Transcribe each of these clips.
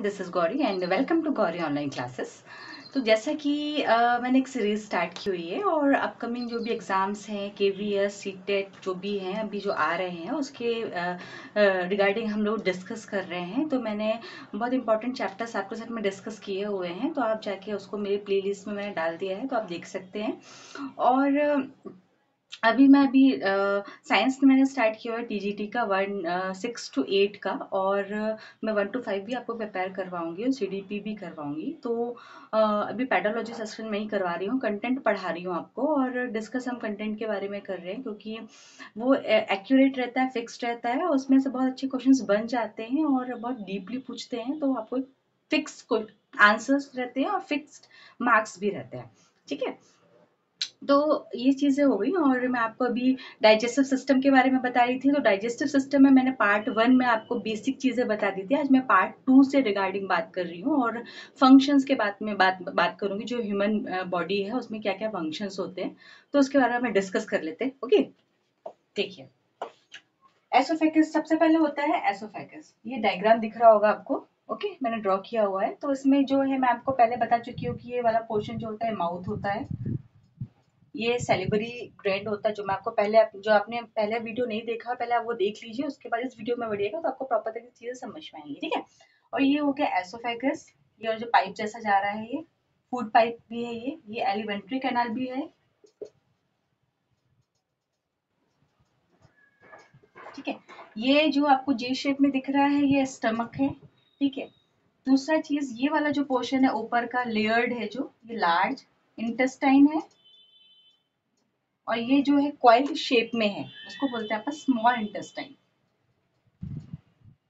This is Gauri and welcome to Gauri online classes. तो जैसा कि मैंने एक सीरीज स्टार्ट की हुई है और अपकमिंग जो भी एग्ज़ाम्स हैं केवीएस सीटेट जो भी हैं अभी जो आ रहे हैं उसके रिगार्डिंग हम लोग डिस्कस कर रहे हैं। तो मैंने बहुत इंपॉर्टेंट चैप्टर्स आपके साथ में डिस्कस किए हुए हैं, तो आप जाके उसको मेरी प्लेलिस्ट में मैंने डाल दिया है, तो आप देख सकते हैं। और अभी साइंस में मैंने स्टार्ट किया है टीजीटी का 6 to 8 का, और मैं 1 to 5 भी आपको प्रिपेयर करवाऊंगी और सीडीपी भी करवाऊंगी। तो अभी पेडोलॉजी सेक्शन में ही करवा रही हूँ, कंटेंट पढ़ा रही हूँ आपको, और डिस्कस हम कंटेंट के बारे में कर रहे हैं क्योंकि वो एक्यूरेट रहता है, फिक्स्ड रहता है, उसमें से बहुत अच्छे क्वेश्चंस बन जाते हैं और बहुत डीपली पूछते हैं, तो आपको फिक्स आंसर्स रहते हैं और फिक्स्ड मार्क्स भी रहते हैं। ठीक है, तो ये चीजें हो गई। और मैं आपको अभी डाइजेस्टिव सिस्टम के बारे में बता रही थी। तो डाइजेस्टिव सिस्टम में मैंने पार्ट 1 में आपको बेसिक चीजें बता दी थी। आज मैं पार्ट 2 से रिगार्डिंग बात कर रही हूँ और फंक्शंस के बात में बात करूंगी। जो ह्यूमन बॉडी है उसमें क्या क्या फंक्शंस होते हैं, तो उसके बारे में डिस्कस कर लेते हैं। ओके, देखिए, एसोफेगस सबसे पहले होता है। एसोफेगस, ये डायग्राम दिख रहा होगा आपको। ओके, मैंने ड्रॉ किया हुआ है। तो इसमें जो है मैं आपको पहले बता चुकी हूँ कि ये वाला पोर्शन जो होता है माउथ होता है, ये सेलिबरी ग्लैंड होता है। जो मैं आपको पहले जो आपने पहले वीडियो नहीं देखा, पहले आप वो देख लीजिए, उसके बाद इस वीडियो में बढ़िएगा तो आपको प्रॉपर तरीके से चीजें समझ में आएंगी। ठीक है, और ये हो गया एसोफेगस। ये और जो पाइप जैसा जा रहा है, ये फूड पाइप भी है। ये एलिमेंट्री कैनाल भी है। ठीक है, ये जो आपको जे शेप में दिख रहा है ये स्टमक है। ठीक है, दूसरा चीज ये वाला जो पोर्शन है ऊपर का लेयर्ड है, जो ये लार्ज इंटेस्टाइन है। और ये जो है क्वाइल शेप में है, उसको बोलते हैं आपका स्मॉल इंटेस्टाइन।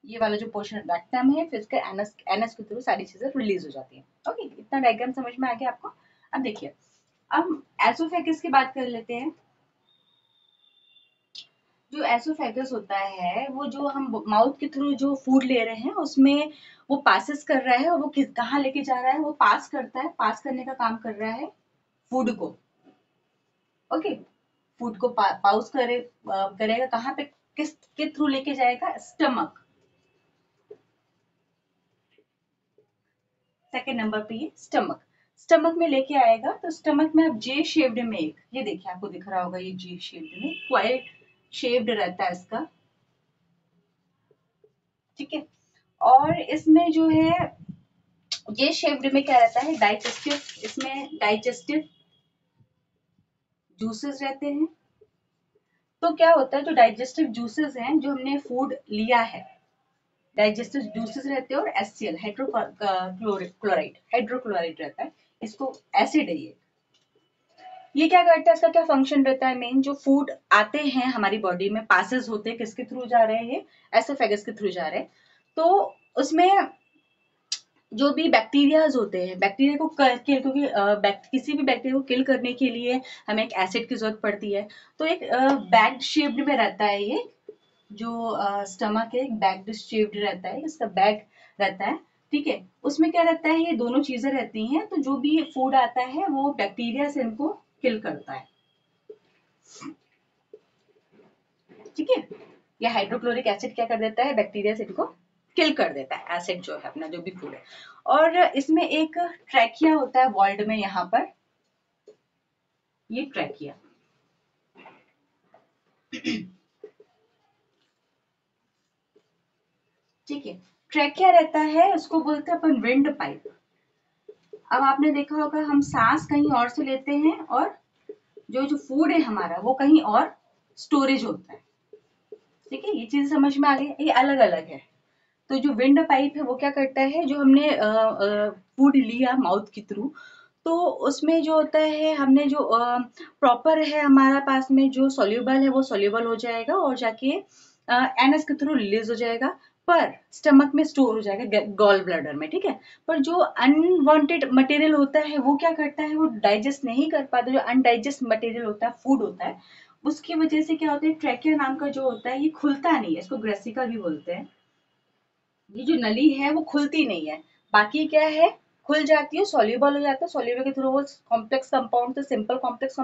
ये वाला जो पोर्शन रेक्टम है, फिर इसके एनस एनस के थ्रू सारी चीजें रिलीज हो जाती है। ओके, इतना डायग्राम समझ में आ गया आपको। अब देखिए, अब एसोफेगस की बात कर लेते हैं। जो एसोफेगस होता है वो जो हम माउथ के थ्रू जो फूड ले रहे हैं उसमें वो पासेस कर रहा है, और वो किस कहाँ लेके जा रहा है, वो पास करता है, पास करने का काम कर रहा है फूड को। ओके, फूड को पाउस करेगा कहाँ पे, किस के थ्रू लेके जाएगा, स्टमक। सेकेंड नंबर पे ये स्टमक, स्टमक में लेके आएगा। तो स्टमक में अब जे शेप्ड में एक, ये देखिए आपको दिख रहा होगा, ये जे शेप्ड में क्वाइट शेप्ड रहता है इसका। ठीक है, और इसमें जो है ये शेप्ड में क्या रहता है, डाइजेस्टिव, इसमें डाइजेस्टिव जूसेस रहते हैं। तो क्या होता है, जो डाइजेस्टिव जूसेस हैं, जो हमने फूड लिया है, डाइजेस्टिव जूसेस रहते हैं, और एचसीएल हाइड्रोक्लोराइड हाइड्रोक्लोराइड रहता है। इसको एसिड है ये क्या करता है, इसका क्या फंक्शन रहता है मेन, जो फूड आते हैं हमारी बॉडी में, पासेस होते हैं, किसके थ्रू जा रहे हैं, एसोफेगस के थ्रू जा रहे हैं। तो उसमें जो भी बैक्टीरियाज होते हैं, बैक्टीरिया को किल, क्योंकि किसी भी बैक्टीरिया को किल करने के लिए हमें एक एसिड की जरूरत पड़ती है। तो एक बैग शेप्ड में रहता है ये, जो स्टमक है, एक बैग शेप्ड रहता है, इसका बैग रहता है। ठीक है, उसमें क्या रहता है, ये दोनों चीजें रहती हैं। तो जो भी फूड आता है वो बैक्टीरिया से इनको किल करता है। ठीक है, ये हाइड्रोक्लोरिक एसिड क्या कर देता है, बैक्टीरिया से इनको किल कर देता है, एसिड जो है अपना जो भी फूड है। और इसमें एक ट्रैकिया होता है वर्ल्ड में, यहाँ पर ये ट्रैकिया। ठीक है, ट्रैकिया रहता है, उसको बोलते हैं अपन विंड पाइप। अब आपने देखा होगा, हम सांस कहीं और से लेते हैं, और जो जो फूड है हमारा वो कहीं और स्टोरेज होता है। ठीक है, ये चीज समझ में आ गई, ये अलग अलग है। तो जो विंड पाइप है वो क्या करता है, जो हमने फूड लिया माउथ के थ्रू, तो उसमें जो होता है, हमने जो प्रॉपर है हमारा पास में जो सॉल्यूबल है वो सॉल्यूबल हो जाएगा और जाके एनएस के थ्रू रिलीज हो जाएगा, पर स्टमक में स्टोर हो जाएगा गॉल ब्लैडर में। ठीक है, पर जो अनवांटेड मटेरियल होता है वो क्या करता है, वो डाइजेस्ट नहीं कर पाता। जो अनडाइजेस्ट मटेरियल होता है, फूड होता है, उसकी वजह से क्या होता है, ट्रैकिया नाम का जो होता है ये खुलता नहीं है, इसको ग्रेसिका भी बोलते हैं। ये जो नली है वो खुलती नहीं है, बाकी क्या है, खुल जाती है, सॉल्युबल हो जाता है, सॉल्युबल के थ्रू वो कॉम्प्लेक्स कंपाउंड से सिंपल कॉम्प्लेक्स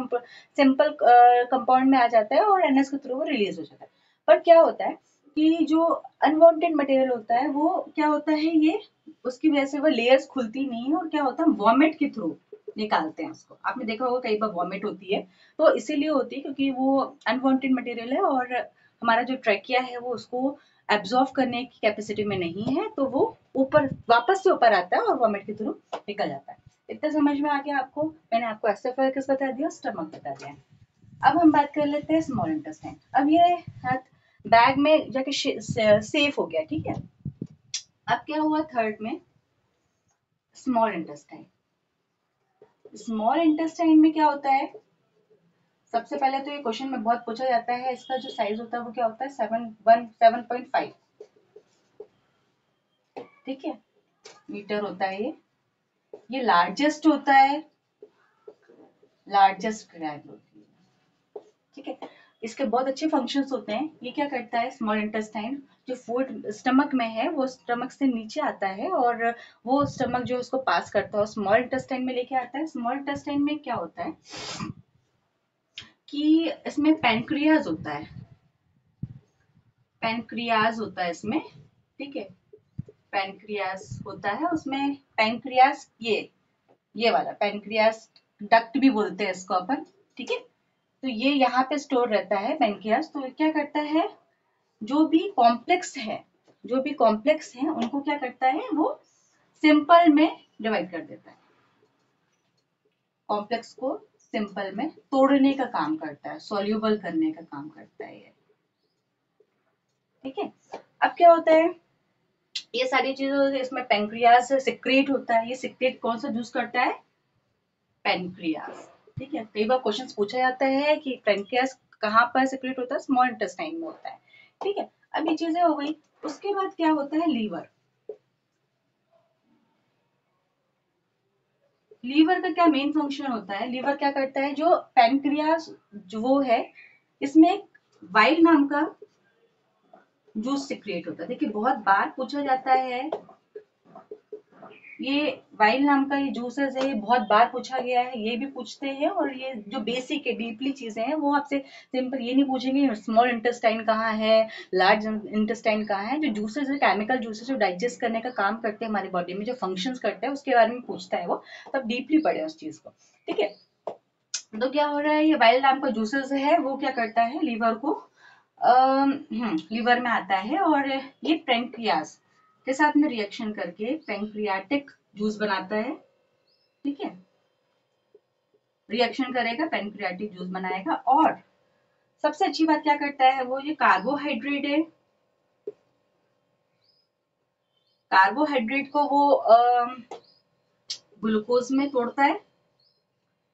सिंपल कंपाउंड में आ जाता है और एनएस के थ्रू वो रिलीज हो जाता है। पर क्या होता है, कि जो अनवांटेड मटेरियल होता है वो क्या होता है, ये उसकी वजह से वो लेयर्स खुलती नहीं है और क्या होता है, वॉमिट के थ्रू निकालते हैं उसको। आपने देखा होगा कई बार वॉमिट होती है, तो इसीलिए होती है क्योंकि वो अनवांटेड मटेरियल है और हमारा जो ट्रैकिया है वो उसको एब्जॉर्व करने की कैपेसिटी में नहीं है, तो वो ऊपर वापस से ऊपर आता है और वॉमिट के थ्रू निकल जाता है। इतना समझ में आ गया आपको? मैंने आपको एसोफेगस बता दिया, स्टमक बता दिया। अब हम बात कर लेते हैं स्मॉल इंटेस्टाइन। अब ये हाथ बैग में जाके सेफ हो गया, ठीक है। अब क्या हुआ थर्ड में, स्मॉल इंटेस्टाइन। स्मॉल इंटेस्टाइन में क्या होता है, सबसे पहले तो ये क्वेश्चन में बहुत पूछा जाता है, इसका जो साइज होता है वो क्या होता है, 7.5, ठीक है, मीटर होता है ये लार्जेस्ट होता है, लार्जेस्ट ग्लैंड होती है, ठीक है। इसके बहुत अच्छे फंक्शंस होते हैं। ये क्या करता है, स्मॉल इंटेस्टाइन जो फूड स्टमक में है वो स्टमक से नीचे आता है और वो स्टमक जो उसको पास करता है स्मॉल इंटेस्टाइन में लेके आता है। स्मॉल इंटेस्टाइन में क्या होता है कि इसमें पैनक्रियाज होता है, पैनक्रियाज होता है इसमें, ठीक है, पैनक्रियाज होता है उसमें। पैनक्रियाज ये वाला पैनक्रियाज डक्ट भी बोलते हैं इसको अपन, ठीक है। तो ये यहाँ पे स्टोर रहता है पैनक्रियाज। तो क्या करता है, जो भी कॉम्प्लेक्स है, जो भी कॉम्प्लेक्स है उनको क्या करता है, वो सिंपल में डिवाइड कर देता है। कॉम्प्लेक्स को सिंपल में तोड़ने का काम करता है, सॉल्यूबल करने का काम करता है ये, ठीक है। अब क्या होता है, ये सारी चीजें इसमें पैंक्रियाज सिक्रेट होता है। ये सिक्रेट कौन सा जूस करता है, पैनक्रियाज, ठीक है। कई बार क्वेश्चन पूछा जाता है कि पैनक्रियाज कहाँ पर सिक्रेट होता है, स्मॉल इंटेस्टाइन में होता है, ठीक है। अब ये चीजें हो गई, उसके बाद क्या होता है, लीवर। लीवर का क्या मेन फंक्शन होता है, लीवर क्या करता है, जो पैनक्रियाज जो वो है इसमें एक वाइल नाम का जूस सिक्रिएट होता है। देखिए बहुत बार पूछा जाता है, ये वाइल नाम का ये जूसेस है, ये बहुत बार पूछा गया है, ये भी पूछते हैं। और ये जो बेसिक है डीपली चीजें हैं वो आपसे सिंपल ये नहीं पूछेंगे स्मॉल इंटेस्टाइन कहाँ है, लार्ज इंटेस्टाइन कहाँ है। जो जूसेस है, केमिकल जूसेस जो डाइजेस्ट करने का काम करते हैं हमारी बॉडी में, जो फंक्शंस करते हैं उसके बारे में पूछता है वो, तब डीपली पढ़े उस चीज को, ठीक है। तो क्या हो रहा है, ये वाइल नाम का जूसेस है वो क्या करता है, लीवर को लीवर में आता है और ये पैंक्रियाज के साथ में रिएक्शन करके पैंक्रियाटिक जूस बनाता है, ठीक है। रिएक्शन करेगा, पैंक्रियाटिक जूस बनाएगा। और सबसे अच्छी बात क्या करता है, वो ये कार्बोहाइड्रेट है, कार्बोहाइड्रेट को वो ग्लूकोज में तोड़ता है,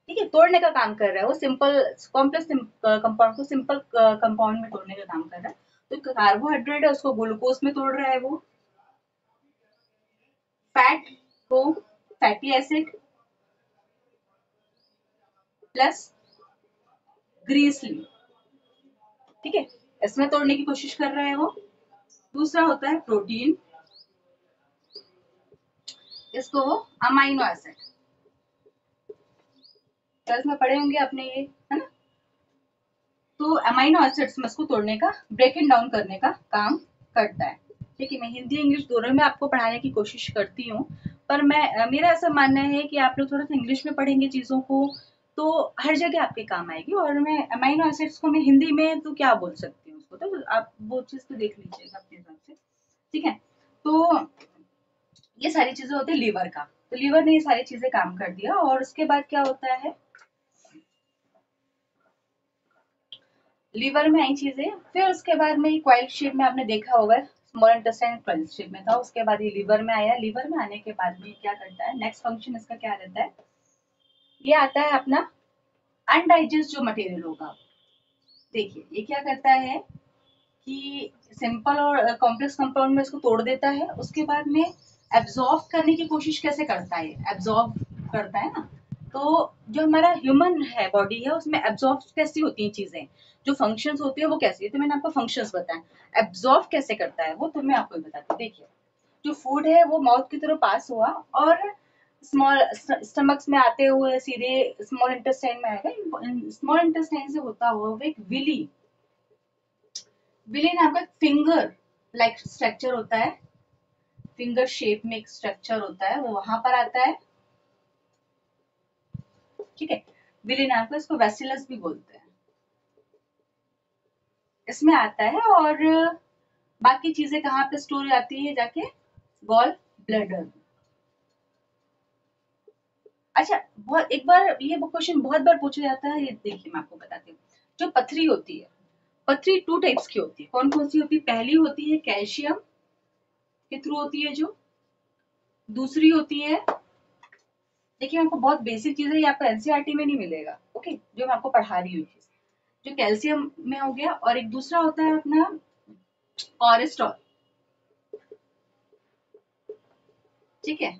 ठीक है। तोड़ने का काम कर रहा है वो, सिंपल कॉम्प्लेक्स कंपाउंड को सिंपल कंपाउंड में तोड़ने का काम कर रहा है। तो कार्बोहाइड्रेट है उसको ग्लूकोज में तोड़ रहा है वो। फैट को फैटी एसिड प्लस ग्रीसली, ठीक है, इसमें तोड़ने की कोशिश कर रहा है वो। दूसरा होता है प्रोटीन, इसको वो अमाइनो एसिड, ट्वेल्थ में पढ़े होंगे आपने ये, है ना। तो अमाइनो एसिड्स में इसको तोड़ने का, ब्रेक इट डाउन करने का काम करता है, ठीक है। मैं हिंदी इंग्लिश दोनों में आपको पढ़ाने की कोशिश करती हूँ, पर मैं मेरा ऐसा मानना है कि आप लोग थोड़ा सा इंग्लिश में पढ़ेंगे चीजों को तो हर जगह आपके काम आएगी। और मैं अमाइनो एसिड्स को मैं हिंदी में तो क्या बोल सकती हूँ उसको, तो आप वो चीज तो देख लीजिएगा अपने हिसाब से, ठीक है। तो ये सारी चीजें होती है लीवर का। तो लीवर ने ये सारी चीजें काम कर दिया और उसके बाद क्या होता है, लीवर में आई चीजें, फिर उसके बाद में क्वाइल शेप में आपने देखा होगा, स्मॉल इंटेस्टाइन क्वाइल शेप में था, उसके बाद ये लीवर में आया। लीवर में आने के बाद में क्या करता है, नेक्स्ट फंक्शन इसका क्या रहता है, ये आता है अपना अनडाइजेस्ट जो मटेरियल होगा। देखिए ये क्या करता है कि सिंपल और कॉम्प्लेक्स कंपाउंड में इसको तोड़ देता है, उसके बाद में एब्जॉर्ब करने की कोशिश कैसे करता है, एब्जॉर्ब करता है ना। तो जो हमारा ह्यूमन है बॉडी है उसमें एब्जॉर्ब कैसी होती हैं चीजें, जो फंक्शंस होती है वो कैसी है, तो मैंने आपको फंक्शंस बताया। एब्जॉर्ब कैसे करता है वो तो मैं आपको बताती हूँ। देखिए जो फूड है वो माउथ की तरफ पास हुआ और स्मॉल स्टमक्स में आते हुए सीधे स्मॉल इंटेस्टाइन में आएगा। स्मॉल इंटेस्टाइन से होता हुआ वो एक विली, विलेन आपका फिंगर लाइक स्ट्रक्चर होता है, फिंगर शेप में एक स्ट्रक्चर होता है, वो वहां पर आता है। ठीक है, विलेन आपका, इसको वेसिलस भी बोलते हैं, इसमें आता है। और बाकी चीजें कहाँ पे स्टोर हो जाती है, जाके गॉल ब्लैडर। अच्छा, बहुत एक बार ये क्वेश्चन बहुत बार पूछा जाता है, ये देखिए मैं आपको बताती हूँ। जो पथरी होती है, पथरी टू टाइप्स की होती है। कौन कौन सी होती है? पहली होती है कैल्शियम के थ्रू होती है जो, दूसरी होती है, देखिए आपको बहुत बेसिक चीज है, ये आपको एनसीईआरटी में नहीं मिलेगा, ओके, जो मैं आपको पढ़ा रही हूँ चीज, जो कैल्शियम में हो गया। और एक दूसरा होता है अपना कोलेस्ट्रॉल। ठीक है,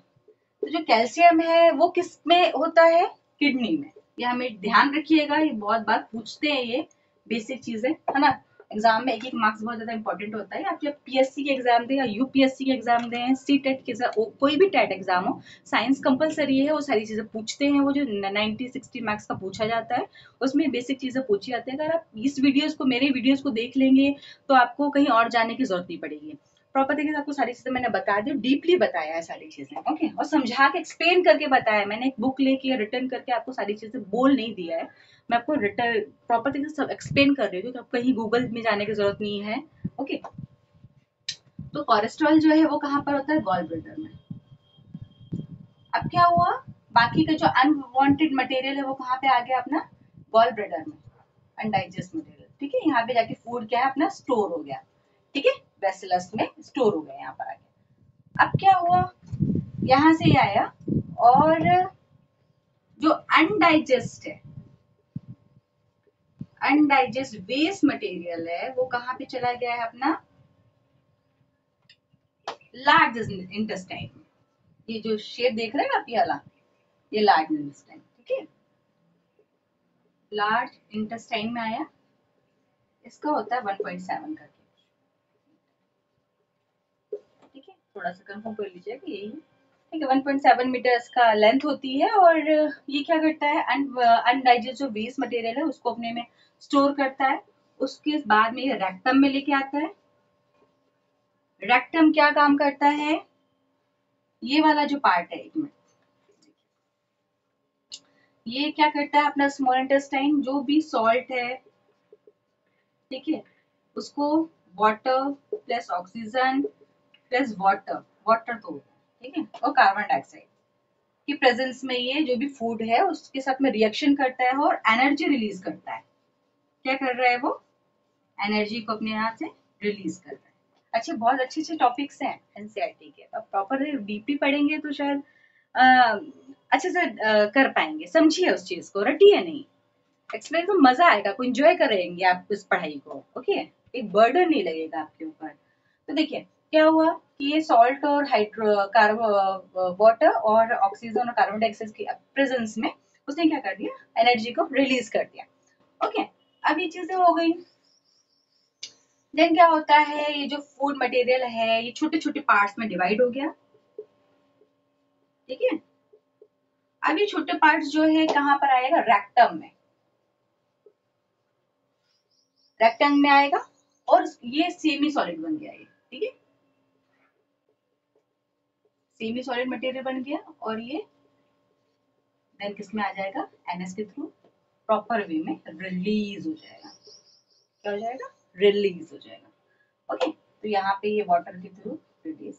तो जो कैल्शियम है वो किस में होता है? किडनी में। ये हमें ध्यान रखिएगा, ये बहुत बार पूछते हैं, ये बेसिक चीजें है ना। एग्जाम में एक एक मार्क्स बहुत ज्यादा इंपॉर्टेंट होता है। आप जब पीएससी के एग्जाम दें या यूपीएससी के एग्जाम दें, सी टेट के कोई भी टेट एग्जाम हो, साइंस कंपलसरी है, वो सारी चीजें पूछते हैं। वो जो 90-60 मार्क्स का पूछा जाता है, उसमें बेसिक चीजें पूछी जाती है। अगर आप इस वीडियोस को, मेरे वीडियोस को देख लेंगे तो आपको कहीं और जाने की जरूरत नहीं पड़ेगी। प्रॉपर तरीके से आपको सारी चीजें मैंने बता दी, डीपली बताया है सारी चीजें, ओके, और समझा के एक्सप्लेन करके बताया है। मैंने एक बुक लेके रिटर्न करके आपको सारी चीजें बोल नहीं दिया है, मैं आपको रिटर्न प्रॉपर तरीके से सब एक्सप्लेन कर रही हूँ, तो कहीं गूगल में जाने की जरूरत नहीं है, ओके। तो कोलेस्ट्रॉल जो है वो कहाँ पर होता है? गॉल ब्लैडर में। अब क्या हुआ, बाकी का जो अनवांटेड मटेरियल है वो कहाँ पे आ गया? अपना गॉल ब्लैडर में, अनडाइजेस्ट मटेरियल। ठीक है, यहाँ पे जाके फूड क्या है अपना स्टोर हो गया। ठीक है, वेसिलस में स्टोर हो गया, यहाँ पर आ गया। अब क्या हुआ, यहां से ये आया, और जो अनडाइजेस्ट है, अनडाइजेस्ट वेस्ट मटेरियल है, वो कहां पे चला गया है? अपना लार्ज इंटेस्टाइन। ये जो शेप देख रहे हैं ना आप, ये वाला, ये लार्ज इंटेस्टाइन। ठीक है, लार्ज इंटेस्टाइन में आया, इसका होता है 1.7 का। ठीक है, थोड़ा सा कंफर्म कर लीजिए कि यही है। ठीक है, 1.7 मीटर इसका लेंथ होती है। और ये क्या करता है, अनडाइजेस्ट जो वेस्ट मटेरियल है उसको अपने में स्टोर करता है। उसके बाद में ये रेक्टम में लेके आता है। रेक्टम क्या काम करता है? ये वाला जो पार्ट है, एक मिनट, ये क्या करता है? अपना स्मॉल इंटेस्टाइन जो भी सॉल्ट है, ठीक है, उसको water plus oxygen plus water, water तो, ठीक है, और कार्बन डाइऑक्साइड की प्रेजेंस में ये जो भी फूड है उसके साथ में रिएक्शन करता है और एनर्जी रिलीज करता है। क्या कर रहा है वो? एनर्जी को अपने यहाँ से रिलीज कर रहा है। अच्छे, बहुत अच्छे अच्छे टॉपिक्स हैं एनसीईआरटी के, अब प्रॉपर डीपली पढ़ेंगे तो शायद अच्छे से कर पाएंगे। समझिए उस चीज को, रटिए नहीं, एक्सप्लेन तो मजा आएगा, को एंजॉय करेंगे आप इस पढ़ाई को, ओके, एक बर्डन नहीं लगेगा आपके ऊपर। तो देखिए क्या हुआ कि ये सॉल्ट और हाइड्रो कार्बो वाटर और ऑक्सीजन और कार्बन डाइऑक्साइड की प्रेजेंस में उसने क्या कर दिया? एनर्जी को रिलीज कर दिया, ओके। अब ये चीजें हो गई, देन क्या होता है, ये जो फूड मटेरियल है ये छोटे छोटे पार्ट्स में डिवाइड हो गया। ठीक है, अब ये छोटे पार्ट्स जो है कहाँ पर आएगा? रेक्टम में, रेक्टम में आएगा, और ये सेमी सॉलिड बन गया ये। ठीक है, सेमी सॉलिड मटेरियल बन गया, और ये देन किस में आ जाएगा? एनएस के थ्रू प्रॉपर वे में रिलीज हो जाएगा। क्या हो जाएगा? रिलीज हो जाएगा, ओके। तो यहाँ पे ये वाटर के थ्रू रिलीज,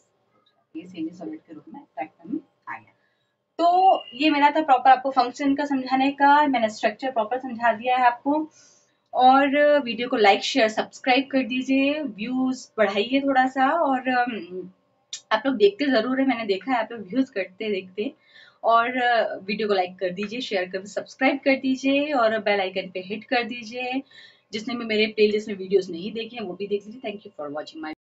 ये सेमी सॉलिड के रूप में रेक्टम में आ गया। तो ये मेरा था प्रॉपर आपको फंक्शन का समझाने का, मैंने स्ट्रक्चर प्रॉपर समझा दिया है आपको। और वीडियो को लाइक शेयर सब्सक्राइब कर दीजिए, व्यूज बढ़ाइए थोड़ा सा। और आप लोग देखते जरूर है, मैंने देखा है आप लोग व्यूज करते देखते। और वीडियो को लाइक कर दीजिए, शेयर कर, सब्सक्राइब कर दीजिए, और बेल आइकन पे हिट कर दीजिए। जिसने भी मेरे प्लेलिस्ट में वीडियोस नहीं देखे हैं वो भी देख लीजिए। Thank you for watching my